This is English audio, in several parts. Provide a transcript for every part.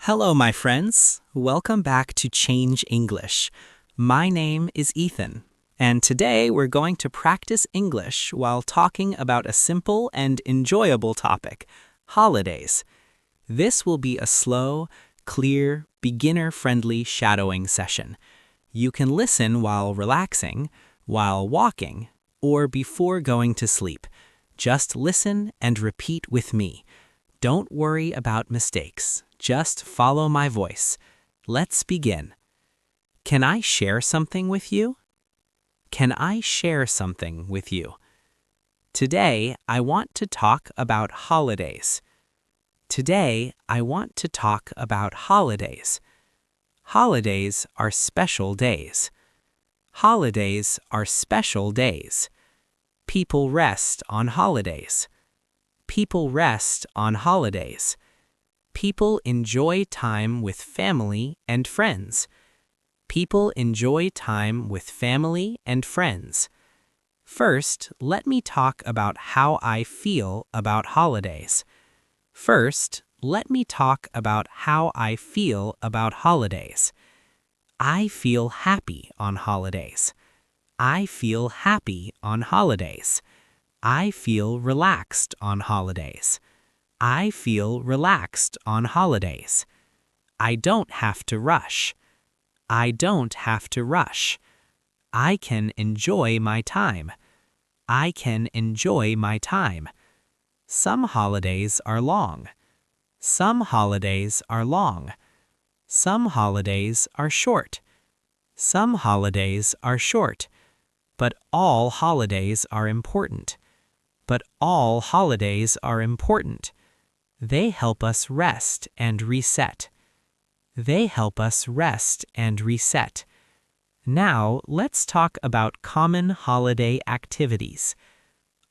Hello, my friends. Welcome back to Change English. My name is Ethan, and today we're going to practice English while talking about a simple and enjoyable topic, holidays. This will be a slow, clear, beginner-friendly shadowing session. You can listen while relaxing, while walking, or before going to sleep. Just listen and repeat with me. Don't worry about mistakes. Just follow my voice. Let's begin. Can I share something with you? Can I share something with you? Today, I want to talk about holidays. Today, I want to talk about holidays. Holidays are special days. Holidays are special days. People rest on holidays. People rest on holidays. People enjoy time with family and friends. People enjoy time with family and friends. First, let me talk about how I feel about holidays. First, let me talk about how I feel about holidays. I feel happy on holidays. I feel happy on holidays. I feel relaxed on holidays. I feel relaxed on holidays. I don't have to rush. I don't have to rush. I can enjoy my time. I can enjoy my time. Some holidays are long. Some holidays are long. Some holidays are short. Some holidays are short. But all holidays are important. But all holidays are important. They help us rest and reset. They help us rest and reset. Now, let's talk about common holiday activities.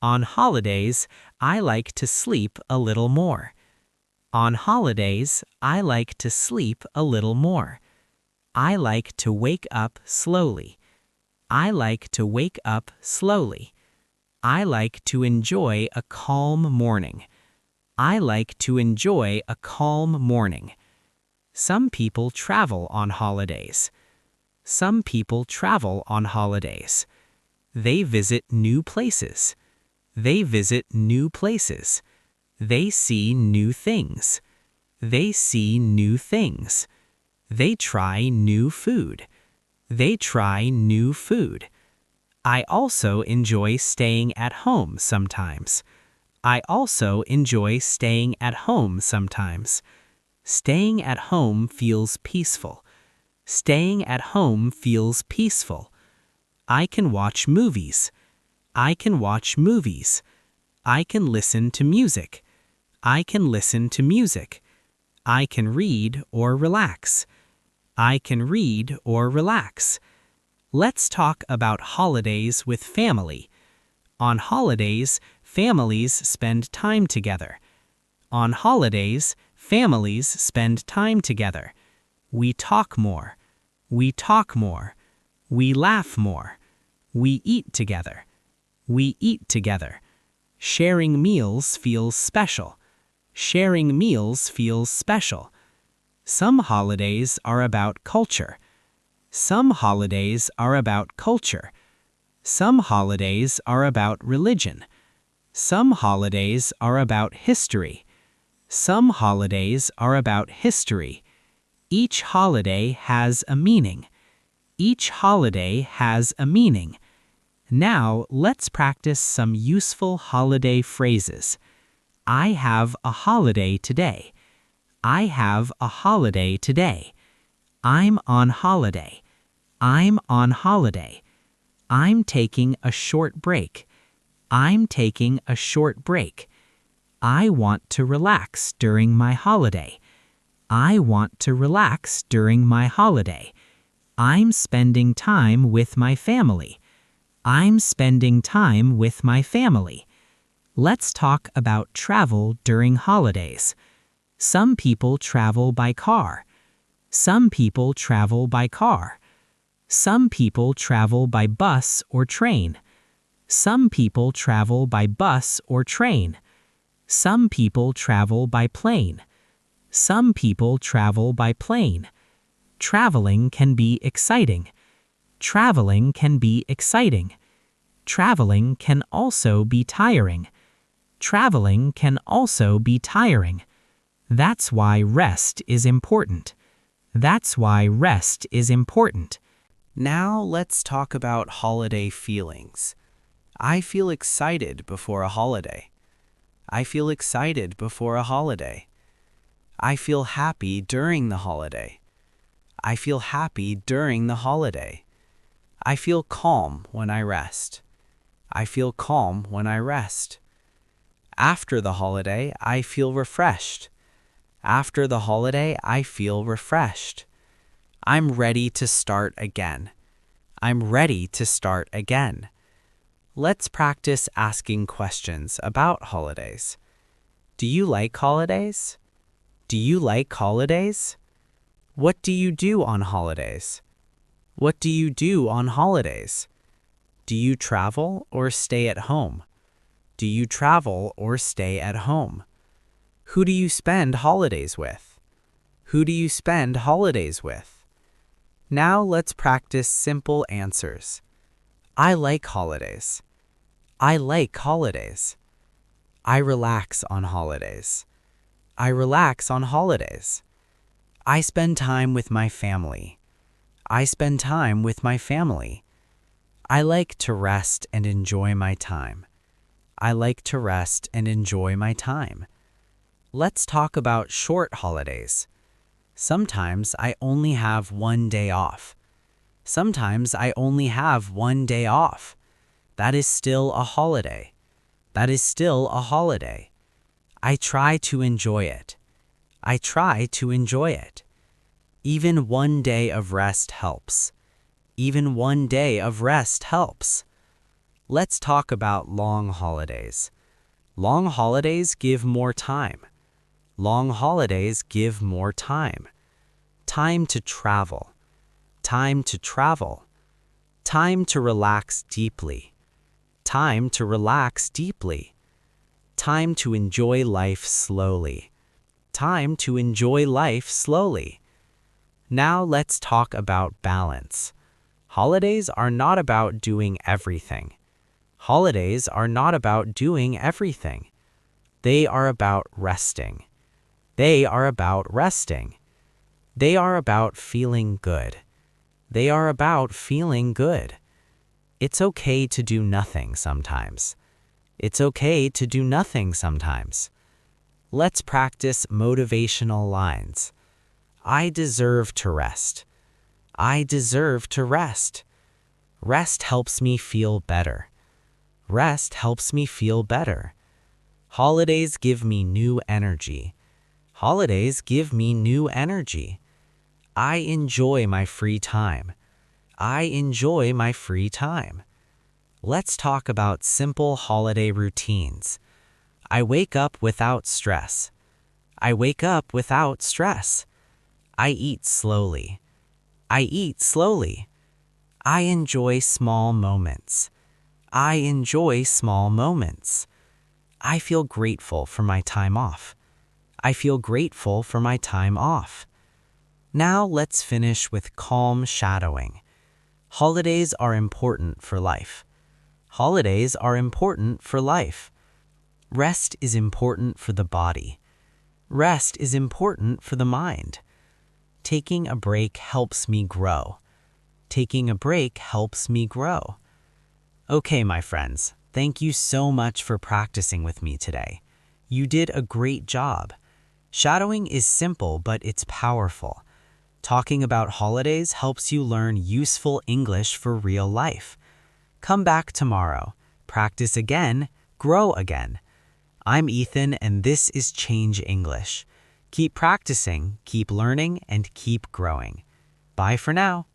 On holidays, I like to sleep a little more. On holidays, I like to sleep a little more. I like to wake up slowly. I like to wake up slowly. I like to enjoy a calm morning. I like to enjoy a calm morning. Some people travel on holidays. Some people travel on holidays. They visit new places. They visit new places. They see new things. They see new things. They try new food. They try new food. I also enjoy staying at home sometimes. I also enjoy staying at home sometimes. Staying at home feels peaceful. Staying at home feels peaceful. I can watch movies. I can watch movies. I can listen to music. I can listen to music. I can read or relax. I can read or relax. Let's talk about holidays with family. On holidays, families spend time together. On holidays, families spend time together. We talk more. We talk more. We laugh more. We eat together. We eat together. Sharing meals feels special. Sharing meals feels special. Some holidays are about culture. Some holidays are about culture. Some holidays are about religion. Some holidays are about history. Some holidays are about history. Each holiday has a meaning. Each holiday has a meaning. Now, let's practice some useful holiday phrases. I have a holiday today. I have a holiday today. I'm on holiday. I'm on holiday. I'm taking a short break. I'm taking a short break. I want to relax during my holiday. I want to relax during my holiday. I'm spending time with my family. I'm spending time with my family. Let's talk about travel during holidays. Some people travel by car. Some people travel by car. Some people travel by bus or train. Some people travel by bus or train. Some people travel by plane. Some people travel by plane. Traveling can be exciting. Traveling can be exciting. Traveling can also be tiring. Traveling can also be tiring. That's why rest is important. That's why rest is important. Now let's talk about holiday feelings. I feel excited before a holiday. I feel excited before a holiday. I feel happy during the holiday. I feel happy during the holiday. I feel calm when I rest. I feel calm when I rest. After the holiday, I feel refreshed. After the holiday, I feel refreshed. I'm ready to start again. I'm ready to start again. Let's practice asking questions about holidays. Do you like holidays? Do you like holidays? What do you do on holidays? What do you do on holidays? Do you travel or stay at home? Do you travel or stay at home? Who do you spend holidays with? Who do you spend holidays with? Now let's practice simple answers. I like holidays. I like holidays. I relax on holidays. I relax on holidays. I spend time with my family. I spend time with my family. I like to rest and enjoy my time. I like to rest and enjoy my time. Let's talk about short holidays. Sometimes I only have one day off. Sometimes I only have one day off. That is still a holiday. That is still a holiday. I try to enjoy it. I try to enjoy it. Even one day of rest helps. Even one day of rest helps. Let's talk about long holidays. Long holidays give more time. Long holidays give more time. Time to travel. Time to travel. Time to relax deeply. Time to relax deeply. Time to enjoy life slowly. Time to enjoy life slowly. Now let's talk about balance. Holidays are not about doing everything. Holidays are not about doing everything. They are about resting. They are about resting. They are about feeling good. They are about feeling good. It's okay to do nothing sometimes. It's okay to do nothing sometimes. Let's practice motivational lines. I deserve to rest. I deserve to rest. Rest helps me feel better. Rest helps me feel better. Holidays give me new energy. Holidays give me new energy. I enjoy my free time. I enjoy my free time. Let's talk about simple holiday routines. I wake up without stress. I wake up without stress. I eat slowly. I eat slowly. I enjoy small moments. I enjoy small moments. I feel grateful for my time off. I feel grateful for my time off. Now let's finish with calm shadowing. Holidays are important for life. Holidays are important for life. Rest is important for the body. Rest is important for the mind. Taking a break helps me grow. Taking a break helps me grow. Okay, my friends, thank you so much for practicing with me today. You did a great job. Shadowing is simple, but it's powerful. Talking about holidays helps you learn useful English for real life. Come back tomorrow. Practice again, grow again. I'm Ethan, and this is Change English. Keep practicing, keep learning, and keep growing. Bye for now.